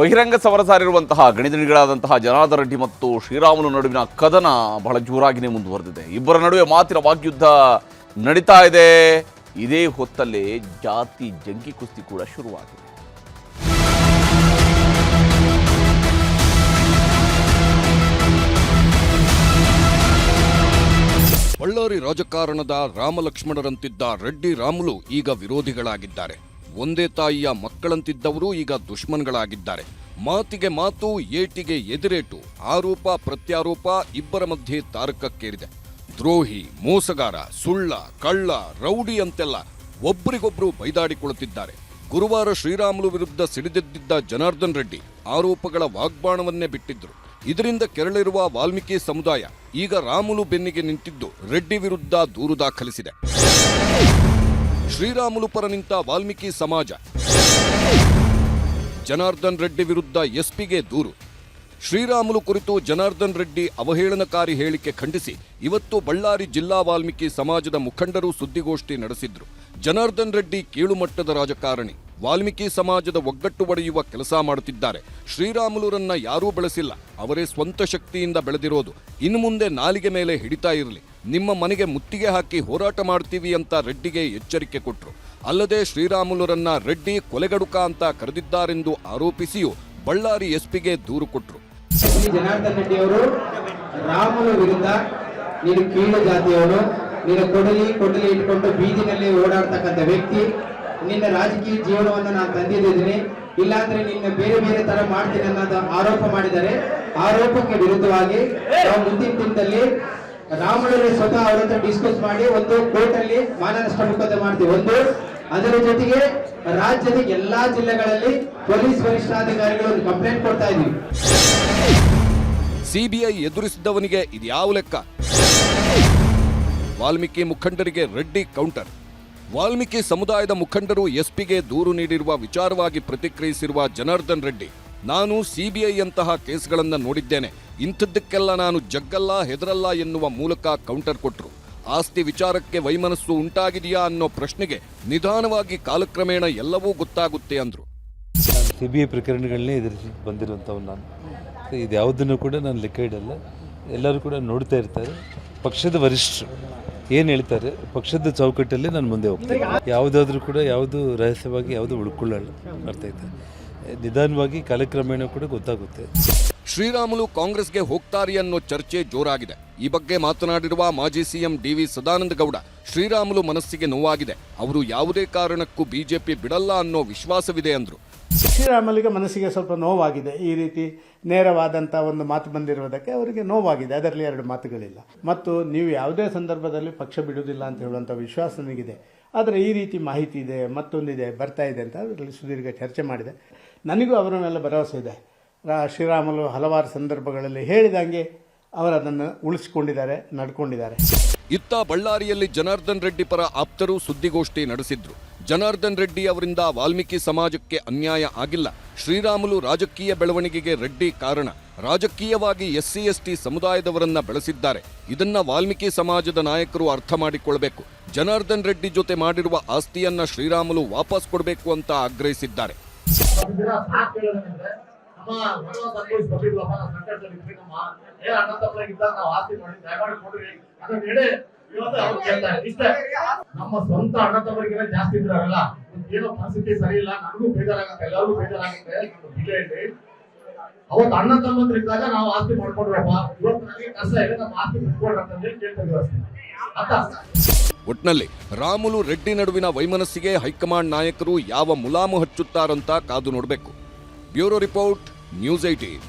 ಬಹಿರಂಗ ಸಮರ ಸಾರಿರುವಂತಹ ಗಣಿತನಿಗಳಾದಂತಹ ಜನಾರ್ದನ್ ರೆಡ್ಡಿ ಮತ್ತು ಶ್ರೀರಾಮುಲು ನಡುವಿನ ಕದನ ಬಹಳ ಜೋರಾಗಿಯೇ ಮುಂದುವರೆದಿದೆ. ಇಬ್ಬರ ನಡುವೆ ಮಾತಿನ ವಾಗ್ಯುದ್ಧ ನಡೀತಾ ಇದೆ. ಇದೇ ಹೊತ್ತಲ್ಲೇ ಜಾತಿ ಜಂಗಿ ಕುಸ್ತಿ ಕೂಡ ಶುರುವಾಗಿದೆ. ಬಳ್ಳಾರಿ ರಾಜಕಾರಣದ ರಾಮಲಕ್ಷ್ಮಣರಂತಿದ್ದ ರೆಡ್ಡಿ ರಾಮುಲು ಈಗ ವಿರೋಧಿಗಳಾಗಿದ್ದಾರೆ. ಒಂದೇ ತಾಯಿಯ ಮಕ್ಕಳಂತಿದ್ದವರು ಈಗ ದುಶ್ಮನ್ಗಳಾಗಿದ್ದಾರೆ. ಮಾತಿಗೆ ಮಾತು, ಏಟಿಗೆ ಎದಿರೇಟು, ಆರೋಪ ಪ್ರತ್ಯಾರೋಪ ಇಬ್ಬರ ಮಧ್ಯೆ ತಾರಕಕ್ಕೇರಿದೆ. ದ್ರೋಹಿ, ಮೋಸಗಾರ, ಸುಳ್ಳ, ಕಳ್ಳ, ರೌಡಿ ಅಂತೆಲ್ಲ ಒಬ್ಬರಿಗೊಬ್ಬರು ಬೈದಾಡಿಕೊಳ್ಳುತ್ತಿದ್ದಾರೆ. ಗುರುವಾರ ಶ್ರೀರಾಮುಲು ವಿರುದ್ಧ ಸಿಡಿದೆದ್ದಿದ್ದ ಜನಾರ್ದನ್ ರೆಡ್ಡಿ ಆರೋಪಗಳ ವಾಗ್ಬಾಣವನ್ನೇ ಬಿಟ್ಟಿದ್ರು. ಇದರಿಂದ ಕೆರಳಿರುವ ವಾಲ್ಮೀಕಿ ಸಮುದಾಯ ಈಗ ರಾಮುಲು ಬೆನ್ನಿಗೆ ನಿಂತಿದ್ದು ರೆಡ್ಡಿ ವಿರುದ್ಧ ದೂರು ದಾಖಲಿಸಿದೆ. ಶ್ರೀರಾಮುಲು ಪರ ನಿಂತ ವಾಲ್ಮೀಕಿ ಸಮಾಜ ಜನಾರ್ದನ್ ರೆಡ್ಡಿ ವಿರುದ್ಧ ಎಸ್ಪಿಗೆ ದೂರು. ಶ್ರೀರಾಮುಲು ಕುರಿತು ಜನಾರ್ದನ್ ರೆಡ್ಡಿ ಅವಹೇಳನಕಾರಿ ಹೇಳಿಕೆ ಖಂಡಿಸಿ ಇವತ್ತು ಬಳ್ಳಾರಿ ಜಿಲ್ಲಾ ವಾಲ್ಮೀಕಿ ಸಮಾಜದ ಮುಖಂಡರು ಸುದ್ದಿಗೋಷ್ಠಿ ನಡೆಸಿದ್ರು. ಜನಾರ್ದನ್ ರೆಡ್ಡಿ ಕೀಳುಮಟ್ಟದ ರಾಜಕಾರಣಿ, ವಾಲ್ಮೀಕಿ ಸಮಾಜದ ಒಗ್ಗಟ್ಟು ಒಡೆಯುವ ಕೆಲಸ ಮಾಡುತ್ತಿದ್ದಾರೆ. ಶ್ರೀರಾಮುಲುರನ್ನ ಯಾರೂ ಬೆಳೆಸಿಲ್ಲ, ಅವರೇ ಸ್ವಂತ ಶಕ್ತಿಯಿಂದ ಬೆಳೆದಿರೋದು. ಇನ್ನು ಮುಂದೆ ನಾಲಿಗೆ ಮೇಲೆ ಹಿಡಿತಾ ಇರಲಿ, ನಿಮ್ಮ ಮನೆಗೆ ಮುತ್ತಿಗೆ ಹಾಕಿ ಹೋರಾಟ ಮಾಡ್ತೀವಿ ಅಂತ ರೆಡ್ಡಿಗೆ ಎಚ್ಚರಿಕೆ ಕೊಟ್ಟರು. ಅಲ್ಲದೆ ಶ್ರೀರಾಮುಲುರನ್ನ ರೆಡ್ಡಿ ಕೊಲೆಗಡುಕ ಅಂತ ಕರೆದಿದ್ದಾರೆಂದು ಆರೋಪಿಸಿಯೂ ಬಳ್ಳಾರಿ ಎಸ್ಪಿಗೆ ದೂರು ಕೊಟ್ಟರು. ಜನಾರ್ದನ್ ರೆಡ್ಡಿ ಅವರು ರಾಮುಲು ವಿರುದ್ಧ ನೀನು ಕೀಳು ಜಾತಿಯವನು, ನೀನು ಕೊಡಲಿ ಇಟ್ಕೊಂಡು ಬೀದಿನಲ್ಲಿ ಓಡಾಡ್ತಕ್ಕಂಥ ವ್ಯಕ್ತಿ, ನಿನ್ನ ರಾಜಕೀಯ ಜೀವನವನ್ನು ನಾನು ತಂದಿದ್ದೀನಿ, ಇಲ್ಲಾಂದ್ರೆ ನಿನ್ನ ಬೇರೆ ತರ ಮಾಡ್ತೀನಿ ಅನ್ನೋದು ಆರೋಪ ಮಾಡಿದ್ದಾರೆ. ಆರೋಪಕ್ಕೆ ವಿರುದ್ಧವಾಗಿ ನಾವು ಮುಂದಿನ ದಿನದಲ್ಲಿ ರಾಮುಲು ಸ್ವತಃ ಅವರ ಹತ್ರ ಡಿಸ್ಕಸ್ ಮಾಡಿ ಒಂದು ಕೋರ್ಟ್ ಅಲ್ಲಿ ಮಾನನಷ್ಟ ಮೊಕದ್ದಮೆ ಮಾಡ್ತೀವಿ. ಒಂದು ಅದರ ಜೊತೆಗೆ ರಾಜ್ಯದ ಎಲ್ಲಾ ಜಿಲ್ಲೆಗಳಲ್ಲಿ ಪೊಲೀಸ್ ವರಿಷ್ಠಾಧಿಕಾರಿಗಳು ಒಂದು ಕಂಪ್ಲೇಂಟ್ ಕೊಡ್ತಾ ಇದ್ದೀವಿ. ಸಿಬಿಐ ಎದುರಿಸಿದವನಿಗೆ ಇದ್ಯಾವ ಲೆಕ್ಕ? ವಾಲ್ಮೀಕಿ ಮುಖಂಡರಿಗೆ ರೆಡ್ಡಿ ಕೌಂಟರ್. ವಾಲ್ಮೀಕಿ ಸಮುದಾಯದ ಮುಖಂಡರು ಎಸ್ಪಿಗೆ ದೂರು ನೀಡಿರುವ ವಿಚಾರವಾಗಿ ಪ್ರತಿಕ್ರಿಯಿಸಿರುವ ಜನಾರ್ದನ್ ರೆಡ್ಡಿ, ನಾನು ಸಿಬಿಐ ಅಂತಹ ಕೇಸ್ಗಳನ್ನು ನೋಡಿದ್ದೇನೆ, ಇಂಥದ್ದಕ್ಕೆಲ್ಲ ನಾನು ಜಗ್ಗಲ್ಲ ಹೆದರಲ್ಲ ಎನ್ನುವ ಮೂಲಕ ಕೌಂಟರ್ ಕೊಟ್ಟರು. ಆಸ್ತಿ ವಿಚಾರಕ್ಕೆ ವೈಮನಸ್ಸು ಉಂಟಾಗಿದೆಯಾ ಅನ್ನೋ ಪ್ರಶ್ನೆಗೆ ನಿಧಾನವಾಗಿ ಕಾಲಕ್ರಮೇಣ ಎಲ್ಲವೂ ಗೊತ್ತಾಗುತ್ತೆ ಅಂದ್ರು. ಸಿಬಿಐ ಪ್ರಕರಣಗಳನ್ನೇ ಎದುರಿಸಿ ಬಂದಿರುವಂಥವು ನಾನು. ಇದ್ಯಾವುದನ್ನು ಕೂಡ ನಾನು ಲೆಕ್ಕ ಇಡಲ್ಲ. ಎಲ್ಲರೂ ಕೂಡ ನೋಡ್ತಾ ಇರ್ತಾರೆ. ಪಕ್ಷದ ವರಿಷ್ಠರು ಏನು ಹೇಳ್ತಾರೆ, ಪಕ್ಷದ ಚೌಕಟ್ಟಲ್ಲಿ ನಾನು ಮುಂದೆ ಹೋಗ್ತೇನೆ. ಯಾವುದಾದ್ರೂ ಕೂಡ ಯಾವುದು ರಹಸ್ಯವಾಗಿ ಯಾವುದು ಉಳ್ಕೊಳ್ಳಲ್ಲ. ಅರ್ಥ ಆಯ್ತಾ? ನಿಧಾನವಾಗಿ ಕಾಲಕ್ರಮೇಣ ಕೂಡ ಗೊತ್ತಾಗುತ್ತೆ. ಶ್ರೀರಾಮುಲು ಕಾಂಗ್ರೆಸ್ಗೆ ಹೋಗ್ತಾರೆ ಅನ್ನೋ ಚರ್ಚೆ ಜೋರಾಗಿದೆ. ಈ ಬಗ್ಗೆ ಮಾತನಾಡಿರುವ ಮಾಜಿ ಸಿಎಂ ಡಿ.ವಿ. ಸದಾನಂದ ಗೌಡ, ಶ್ರೀರಾಮುಲು ಮನಸ್ಸಿಗೆ ನೋವಾಗಿದೆ, ಅವರು ಯಾವುದೇ ಕಾರಣಕ್ಕೂ ಬಿಜೆಪಿ ಬಿಡಲ್ಲ ಅನ್ನೋ ವಿಶ್ವಾಸವಿದೆ ಅಂದ್ರು. ಶ್ರೀರಾಮುಲಿಗೆ ಮನಸ್ಸಿಗೆ ಸ್ವಲ್ಪ ನೋವಾಗಿದೆ. ಈ ರೀತಿ ನೇರವಾದಂಥ ಒಂದು ಮಾತು ಬಂದಿರುವುದಕ್ಕೆ ಅವರಿಗೆ ನೋವಾಗಿದೆ. ಅದರಲ್ಲಿ ಎರಡು ಮಾತುಗಳಿಲ್ಲ. ಮತ್ತು ನೀವು ಯಾವುದೇ ಸಂದರ್ಭದಲ್ಲಿ ಪಕ್ಷ ಬಿಡುವುದಿಲ್ಲ ಅಂತ ಹೇಳುವಂಥ ವಿಶ್ವಾಸ ನನಗಿದೆ. ಆದರೆ ಈ ರೀತಿ ಮಾಹಿತಿ ಇದೆ, ಮತ್ತೊಂದಿದೆ, ಬರ್ತಾ ಇದೆ ಅಂತ ಅದರಲ್ಲಿ ಸುದೀರ್ಘ ಚರ್ಚೆ ಮಾಡಿದೆ. ನನಗೂ ಅವರ ಮೇಲೆ ಭರವಸೆ ಇದೆ. ಶ್ರೀರಾಮುಲು ಹಲವಾರು ಸಂದರ್ಭಗಳಲ್ಲಿ ಹೇಳಿದಂಗೆ ಅವರದನ್ನು ಉಳಿಸಿಕೊಂಡಿದ್ದಾರೆ, ನಡ್ಕೊಂಡಿದ್ದಾರೆ. ಇತ್ತ ಬಳ್ಳಾರಿಯಲ್ಲಿ ಜನಾರ್ದನ್ ರೆಡ್ಡಿ ಪರ ಆಪ್ತರು ಸುದ್ದಿಗೋಷ್ಠಿ ನಡೆಸಿದ್ರು. ಜನಾರ್ದನ್ ರೆಡ್ಡಿ ಅವರಿಂದ ವಾಲ್ಮೀಕಿ ಸಮಾಜಕ್ಕೆ ಅನ್ಯಾಯ ಆಗಿಲ್ಲ, ಶ್ರೀರಾಮುಲು ರಾಜಕೀಯ ಬೆಳವಣಿಗೆಗೆ ರೆಡ್ಡಿ ಕಾರಣ, ರಾಜಕೀಯವಾಗಿ SC/ST ಸಮುದಾಯದವರನ್ನ ಬೆಳೆಸಿದ್ದಾರೆ, ಇದನ್ನ ವಾಲ್ಮೀಕಿ ಸಮಾಜದ ನಾಯಕರು ಅರ್ಥ ಮಾಡಿಕೊಳ್ಬೇಕು. ಜನಾರ್ದನ್ ರೆಡ್ಡಿ ಜೊತೆ ಮಾಡಿರುವ ಆಸ್ತಿಯನ್ನ ಶ್ರೀರಾಮುಲು ವಾಪಸ್ ಕೊಡಬೇಕು ಅಂತ ಆಗ್ರಹಿಸಿದ್ದಾರೆ. ನಮ್ಮ ಸ್ವಂತ ಅಣ್ಣ ತಮ್ಮರಿಗೆಲ್ಲ ಜಾಸ್ತಿ ಇದ್ರಲ್ಲ, ಏನೋ ಪರಿಸ್ಥಿತಿ ಸರಿ ಇಲ್ಲ, ನನಗೂ ಬೇಜಾರಾಗುತ್ತೆ, ಎಲ್ಲರಿಗೂ ಬೇಜಾರಾಗುತ್ತೆ. ಅವತ್ತು ಅಣ್ಣ ತಮ್ಮಂದ್ರಿದ್ದಾಗ ನಾವು ಆಸ್ತಿ ಮಾಡ್ಕೊಂಡ್ರಪ್ಪ, ಇವತ್ತು ನನಗೆ ಕಷ್ಟ ಇದೆ, ನಮ್ಮ ಆಸ್ತಿ ಬಿಟ್ಕೊಡ್ರಿ ಅಂತಂದ್ರೆ ಕೇಳ್ತಿದ್ವಿ ಅಷ್ಟೇ. ಒಟ್ನಲ್ಲಿ ರಾಮುಲು ರೆಡ್ಡಿ ನಡುವಿನ ವೈಮನಸ್ಸಿಗೆ ಹೈಕಮಾಂಡ್ ನಾಯಕರು ಯಾವ ಮುಲಾಮು ಹಚ್ಚುತ್ತಾರಂತ ಕಾದು ನೋಡಬೇಕು. Bureau report, news 18.